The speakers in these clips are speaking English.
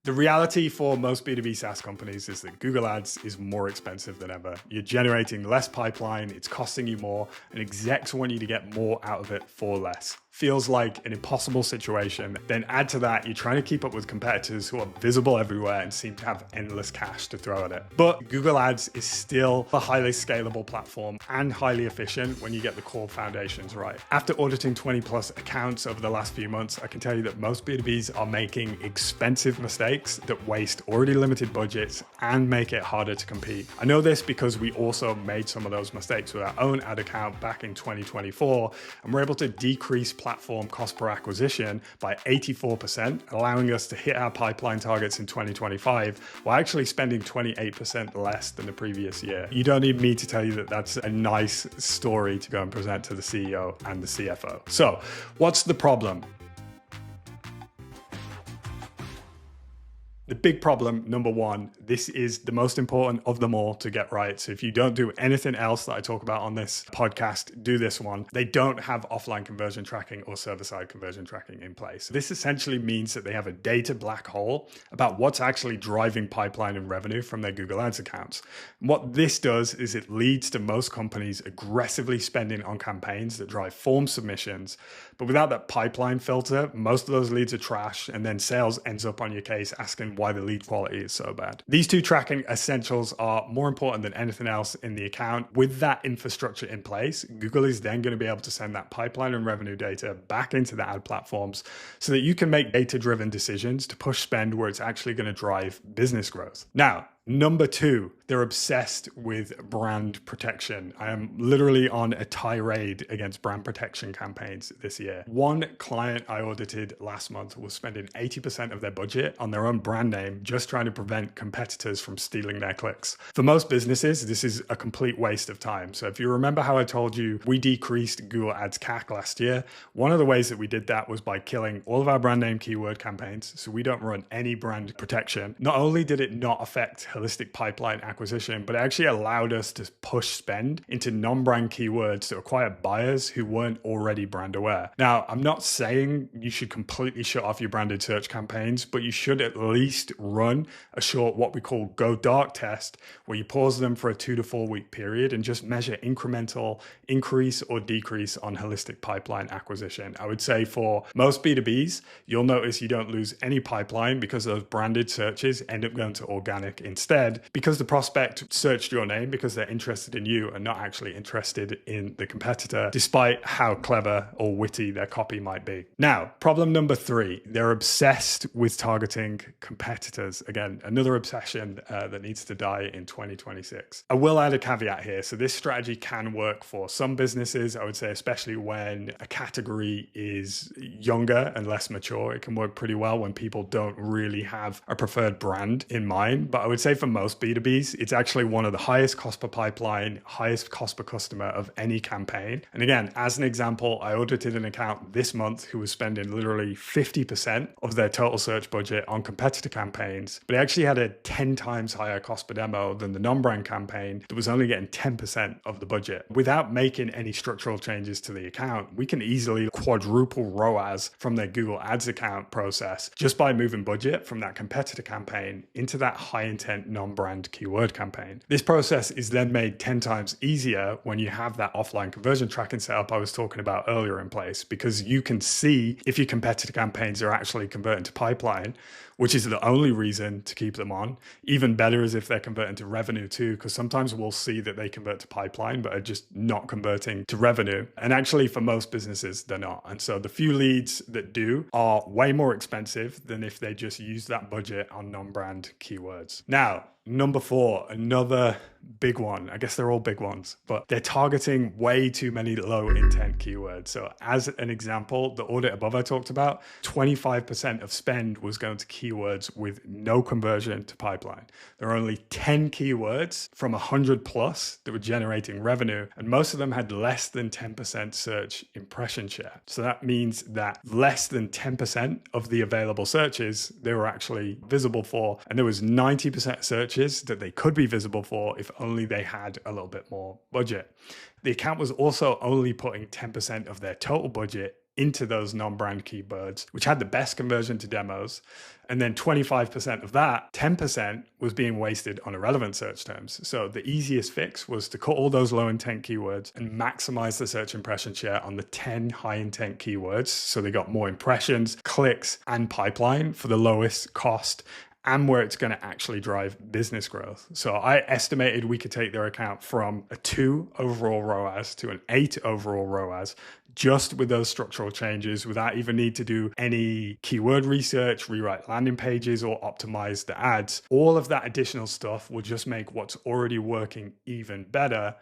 The reality for most B2B SaaS companies is that Google Ads is more expensive than ever. You're generating less pipeline, it's costing you more, and execs want you to get more out of it for less. Feels like an impossible situation. Then add to that, you're trying to keep up with competitors who are visible everywhere and seem to have endless cash to throw at it. But Google Ads is still a highly scalable platform and highly efficient when you get the core foundations right. After auditing 20 plus accounts over the last few months, I can tell you that most B2Bs are making expensive mistakes that waste already limited budgets and make it harder to compete. I know this because we also made some of those mistakes with our own ad account back in 2024, and we're able to decrease platform cost per acquisition by 84%, allowing us to hit our pipeline targets in 2025 while actually spending 28% less than the previous year. You don't need me to tell you that that's a nice story to go and present to the CEO and the CFO. So what's the problem? The big problem, number one, this is the most important of them all to get right. So if you don't do anything else that I talk about on this podcast, do this one. They don't have offline conversion tracking or server-side conversion tracking in place. This essentially means that they have a data black hole about what's actually driving pipeline and revenue from their Google Ads accounts. And what this does is it leads to most companies aggressively spending on campaigns that drive form submissions. But without that pipeline filter, most of those leads are trash, and then sales ends up on your case asking why the lead quality is so bad. These two tracking essentials are more important than anything else in the account. With that infrastructure in place, Google is then going to be able to send that pipeline and revenue data back into the ad platforms so that you can make data-driven decisions to push spend where it's actually going to drive business growth. Now, number two, they're obsessed with brand protection. I am literally on a tirade against brand protection campaigns this year. One client I audited last month was spending 80% of their budget on their own brand name, just trying to prevent competitors from stealing their clicks. For most businesses, this is a complete waste of time. So if you remember how I told you we decreased Google Ads CAC last year, one of the ways that we did that was by killing all of our brand name keyword campaigns. So we don't run any brand protection. Not only did it not affect holistic pipeline acquisition, but it actually allowed us to push spend into non-brand keywords to acquire buyers who weren't already brand aware. Now, I'm not saying you should completely shut off your branded search campaigns, but you should at least run a short, what we call go dark test, where you pause them for a 2 to 4 week period and just measure incremental increase or decrease on holistic pipeline acquisition. I would say for most B2Bs, you'll notice you don't lose any pipeline because those branded searches end up going to organic instead, because the prospect searched your name because they're interested in you and not actually interested in the competitor, despite how clever or witty their copy might be. Now, problem number three, they're obsessed with targeting competitors. Again, another obsession that needs to die in 2026. I will add a caveat here. So this strategy can work for some businesses, I would say, especially when a category is younger and less mature. It can work pretty well when people don't really have a preferred brand in mind. But I would say for most B2Bs, it's actually one of the highest cost per pipeline, highest cost per customer of any campaign. And again, as an example, I audited an account this month who was spending literally 50% of their total search budget on competitor campaigns, but it actually had a 10 times higher cost per demo than the non-brand campaign that was only getting 10% of the budget. Without making any structural changes to the account, we can easily quadruple ROAS from their Google Ads account process just by moving budget from that competitor campaign into that high intent non-brand keyword campaign. This process is then made 10 times easier when you have that offline conversion tracking setup I was talking about earlier in place, because you can see if your competitor campaigns are actually converting to pipeline, which is the only reason to keep them on. Even better is if they're converting to revenue too, because sometimes we'll see that they convert to pipeline, but are just not converting to revenue. And actually for most businesses, they're not. And so the few leads that do are way more expensive than if they just use that budget on non-brand keywords. Now, number four, another big one. I guess they're all big ones, but they're targeting way too many low intent keywords. So as an example, the audit above I talked about, 25% of spend was going to keywords with no conversion to pipeline. There are only 10 keywords from 100 plus that were generating revenue, and most of them had less than 10% search impression share. So that means that less than 10% of the available searches they were actually visible for, and there was 90% searches that they could be visible for if only they had a little bit more budget. The account was also only putting 10% of their total budget into those non-brand keywords, which had the best conversion to demos. And then 25% of that, 10% was being wasted on irrelevant search terms. So the easiest fix was to cut all those low intent keywords and maximize the search impression share on the 10 high intent keywords. So they got more impressions, clicks, and pipeline for the lowest cost, and where it's going to actually drive business growth. So I estimated we could take their account from a 2 overall ROAS to an 8 overall ROAS just with those structural changes, without even need to do any keyword research, rewrite landing pages, or optimize the ads. All of that additional stuff will just make what's already working even better.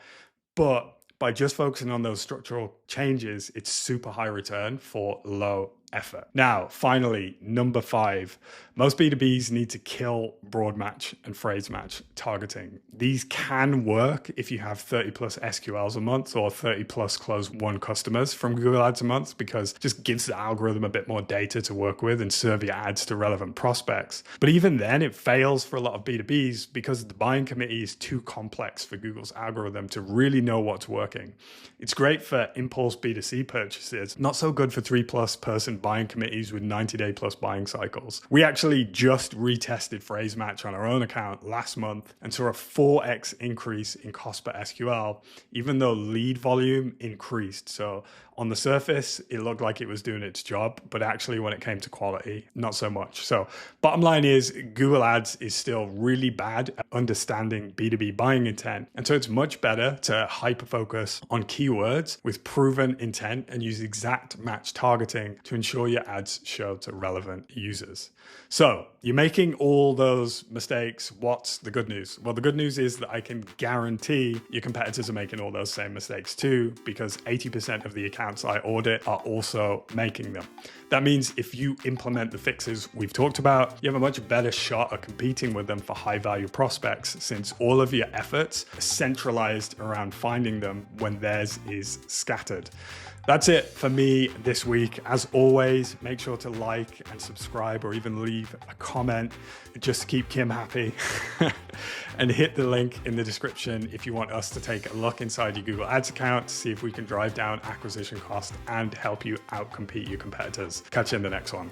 But by just focusing on those structural changes, it's super high return for low effort. Now, finally, number 5, most B2Bs need to kill broad match and phrase match targeting. These can work if you have 30 plus SQLs a month or 30 plus close won customers from Google Ads a month, because it just gives the algorithm a bit more data to work with and serve your ads to relevant prospects. But even then, it fails for a lot of B2Bs because the buying committee is too complex for Google's algorithm to really know what's working. It's great for impulse B2C purchases, not so good for 3+ person buying committees with 90-day plus buying cycles. We actually just retested phrase match on our own account last month and saw a 4x increase in cost per SQL, even though lead volume increased. So on the surface, it looked like it was doing its job, but actually when it came to quality, not so much. So bottom line is Google Ads is still really bad at understanding B2B buying intent. And so it's much better to hyper-focus on keywords with proven intent and use exact match targeting to ensure your ads show to relevant users. So you're making all those mistakes. What's the good news? Well, the good news is that I can guarantee your competitors are making all those same mistakes too, because 80% of the accounts I audit are also making them. That means if you implement the fixes we've talked about, you have a much better shot at competing with them for high value prospects, since all of your efforts are centralized around finding them when theirs is scattered. That's it for me this week. As always, make sure to like and subscribe, or even leave a comment just to keep Kim happy. And hit the link in the description if you want us to take a look inside your Google Ads account to see if we can drive down acquisition cost and help you outcompete your competitors. Catch you in the next one.